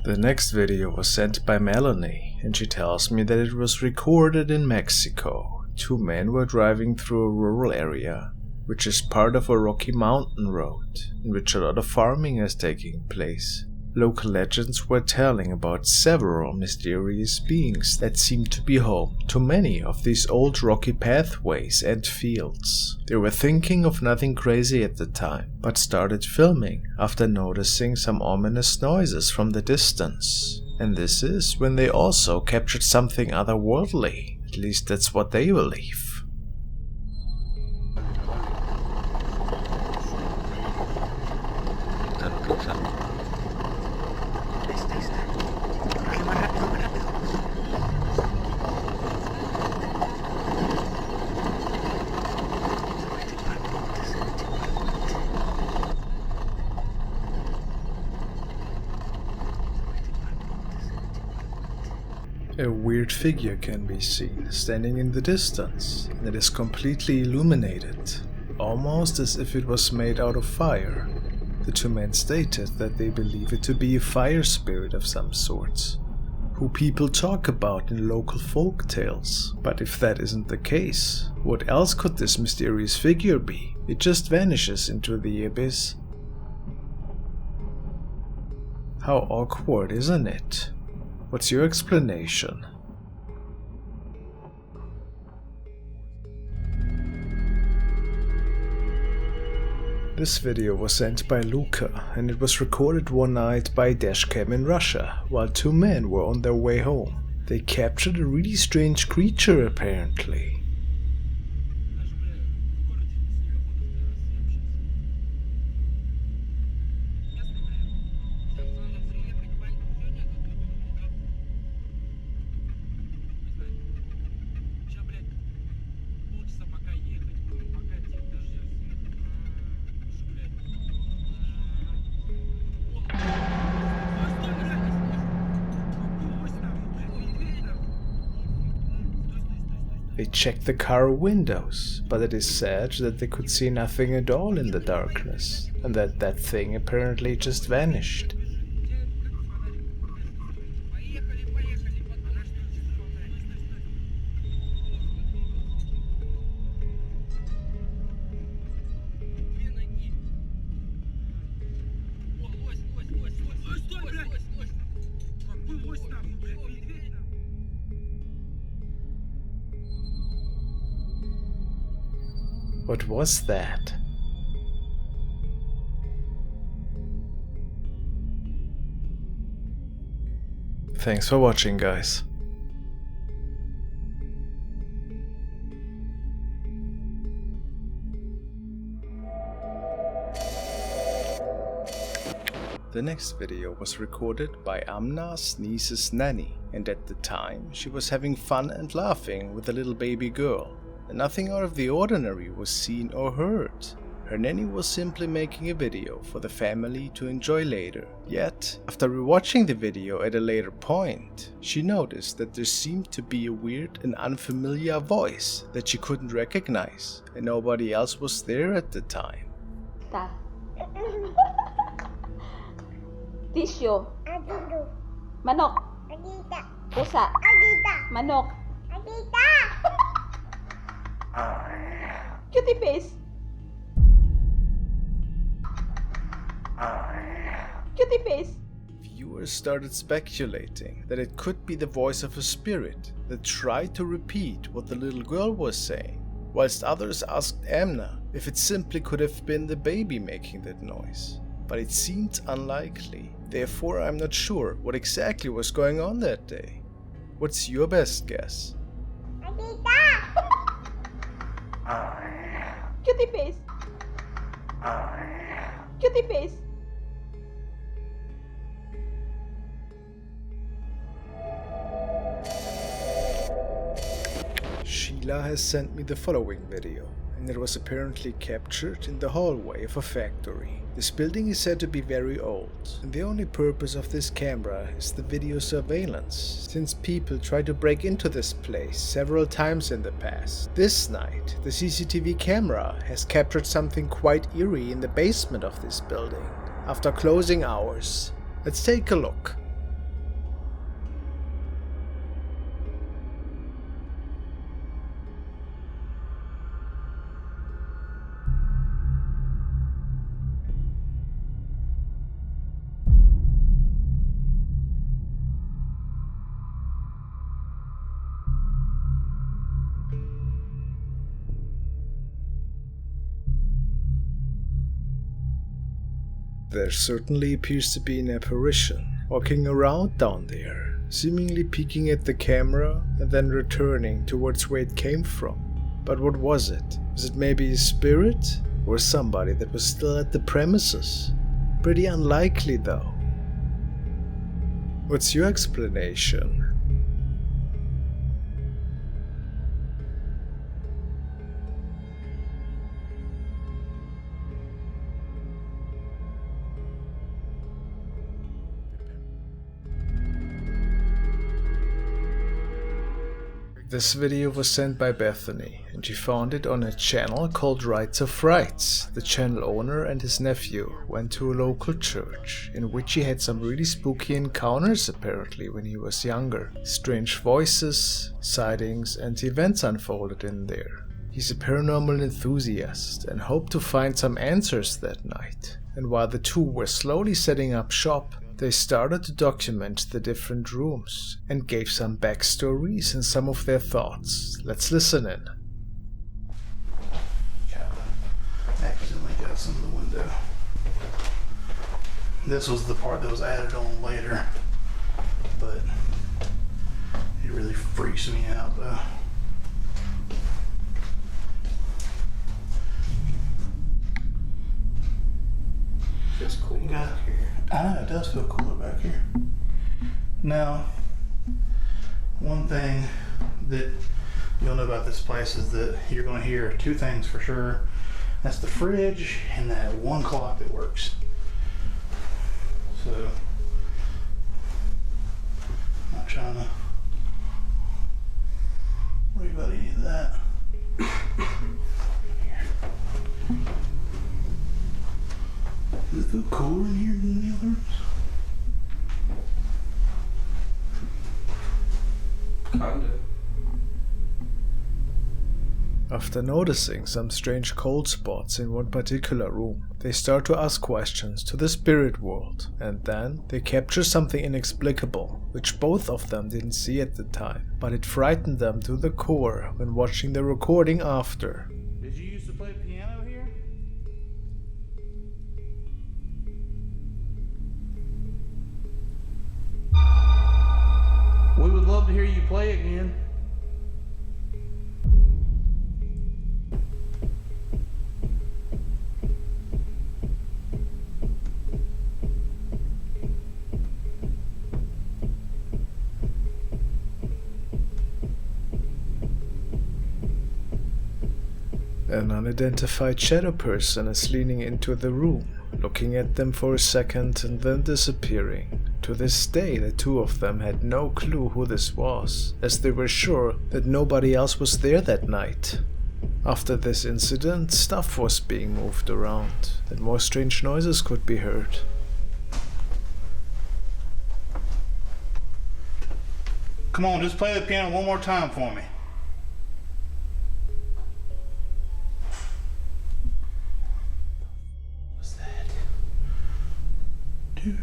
The next video was sent by Melanie, and she tells me that it was recorded in Mexico. Two men were driving through a rural area, which is part of a rocky mountain road, in which a lot of farming is taking place. Local legends were telling about several mysterious beings that seemed to be home to many of these old rocky pathways and fields. They were thinking of nothing crazy at the time, but started filming after noticing some ominous noises from the distance. And this is when they also captured something otherworldly, at least that's what they believe. A weird figure can be seen standing in the distance, and it is completely illuminated, almost as if it was made out of fire. The two men stated that they believe it to be a fire spirit of some sort, who people talk about in local folk tales. But if that isn't the case, what else could this mysterious figure be? It just vanishes into the abyss. How awkward, isn't it? What's your explanation? This video was sent by Luca, and it was recorded one night by DASHCAM in Russia, while two men were on their way home. They captured a really strange creature apparently. They checked the car windows, but it is said that they could see nothing at all in the darkness, and that thing apparently just vanished. What was that? Thanks for watching, guys. The next video was recorded by Amna's niece's nanny, and at the time she was having fun and laughing with a little baby girl. And nothing out of the ordinary was seen or heard. Her nanny was simply making a video for the family to enjoy later. Yet, after rewatching the video at a later point, she noticed that there seemed to be a weird and unfamiliar voice that she couldn't recognize, and nobody else was there at the time. Tissue. Manok. Pusa. Manok. Cutie face. Cutie face. Viewers started speculating that it could be the voice of a spirit that tried to repeat what the little girl was saying, whilst others asked Amna if it simply could have been the baby making that noise. But it seemed unlikely, therefore I'm not sure what exactly was going on that day. What's your best guess? Cutie face. Cutie face. Sheila has sent me the following video, and it was apparently captured in the hallway of a factory. This building is said to be very old, and the only purpose of this camera is the video surveillance, since people tried to break into this place several times in the past. This night, the CCTV camera has captured something quite eerie in the basement of this building, after closing hours. Let's take a look. There certainly appears to be an apparition walking around down there, seemingly peeking at the camera and then returning towards where it came from. But what was it? Was it maybe a spirit? Or somebody that was still at the premises? Pretty unlikely though. What's your explanation? This video was sent by Bethany, and she found it on a channel called Rights of Frights. The channel owner and his nephew went to a local church, in which he had some really spooky encounters apparently when he was younger. Strange voices, sightings, and events unfolded in there. He's a paranormal enthusiast and hoped to find some answers that night. And while the two were slowly setting up shop, they started to document the different rooms and gave some backstories and some of their thoughts. Let's listen in. Accidentally got some of the window. This was the part that was added on later, but it really freaks me out though. Feels cool back here. I know, it does feel cooler back here. Now, one thing that you'll know about this place is that you're going to hear two things for sure. That's the fridge and that one clock that works. So, I'm not trying to worry about any of that. Does it feel cooler in here than the others? Kinda. After noticing some strange cold spots in one particular room, they start to ask questions to the spirit world, and then they capture something inexplicable, which both of them didn't see at the time, but it frightened them to the core when watching the recording after. Did you used to play piano here? We would love to hear you play again. An unidentified shadow person is leaning into the room, looking at them for a second and then disappearing. To this day, the two of them had no clue who this was, as they were sure that nobody else was there that night. After this incident, stuff was being moved around, and more strange noises could be heard. Come on, just play the piano one more time for me. What's that? Dude.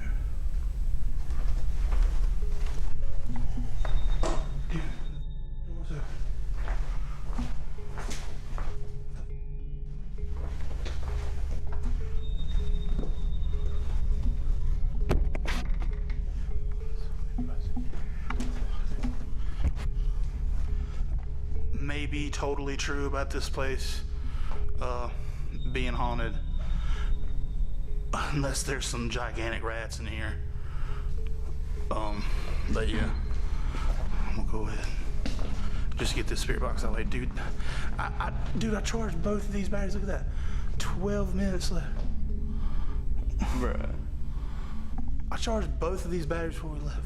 What's up? May be totally true about this place being haunted, unless there's some gigantic rats in here. But yeah, I'm gonna go ahead just get this spirit box out of the way. Dude, I charged both of these batteries. Look at that, 12 minutes left. Bruh. I charged both of these batteries before we left.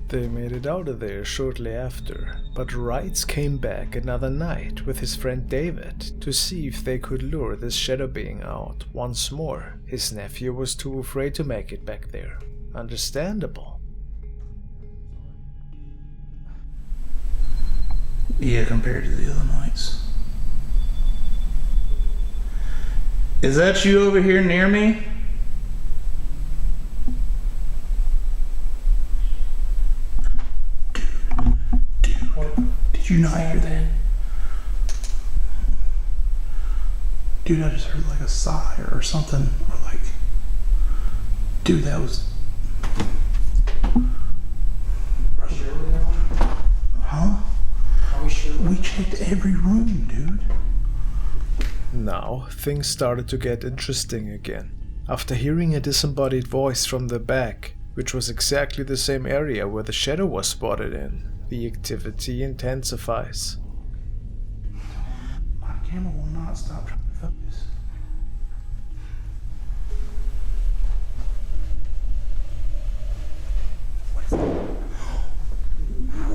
They made it out of there shortly after, but Wrights came back another night with his friend David to see if they could lure this shadow being out once more. His nephew was too afraid to make it back there. Understandable. Yeah, compared to the other nights. Is that you over here near me? Did you not hear that? Dude, I just heard like a sigh or something, or like Dude, that was... Sure we're there? Huh? Are we sure? We checked every room, dude. Now, things started to get interesting again. After hearing a disembodied voice from the back, which was exactly the same area where the shadow was spotted in, the activity intensifies. My camera will not stop trying to focus.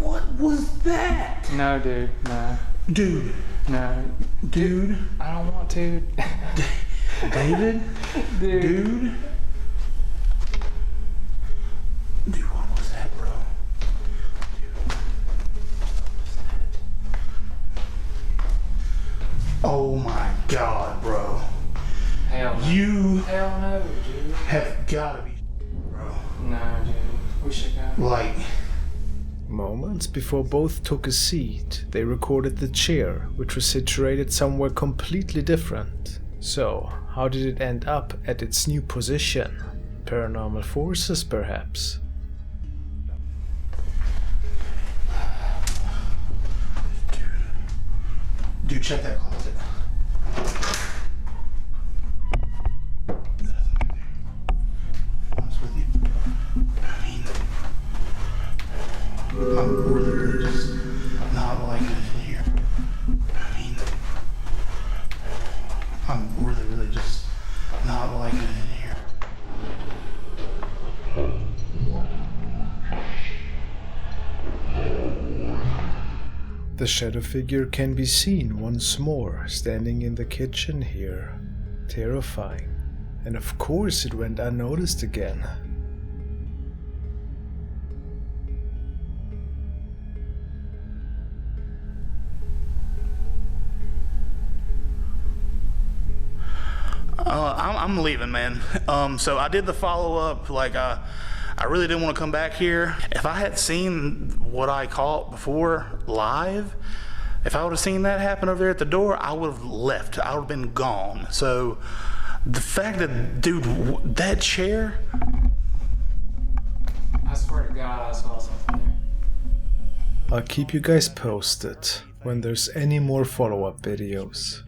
What was that? No, dude. No. Dude. No. Dude. I don't want to. David? Dude. Dude? Dude, what was that, bro? Dude, what was that? Oh my god, bro. Hell no. You Hell no, dude. have gotta be, bro. No, dude. We should go. Like, Moments before both took a seat, they recorded the chair, which was situated somewhere completely different. So, how did it end up at its new position? Paranormal forces, perhaps? dude, check that closet. Honest with you. I mean, I'm really just not liking it in here. I mean, I'm really just not liking it in here. The shadow figure can be seen once more, standing in the kitchen here. Terrifying. And of course it went unnoticed again. I'm leaving, man. So I did the follow-up, like, I really didn't want to come back here. If I had seen what I caught before live, if I would have seen that happen over there at the door, I would have left. I would have been gone. So the fact that, dude, that chair... I swear to God, I saw something there. I'll keep you guys posted when there's any more follow-up videos.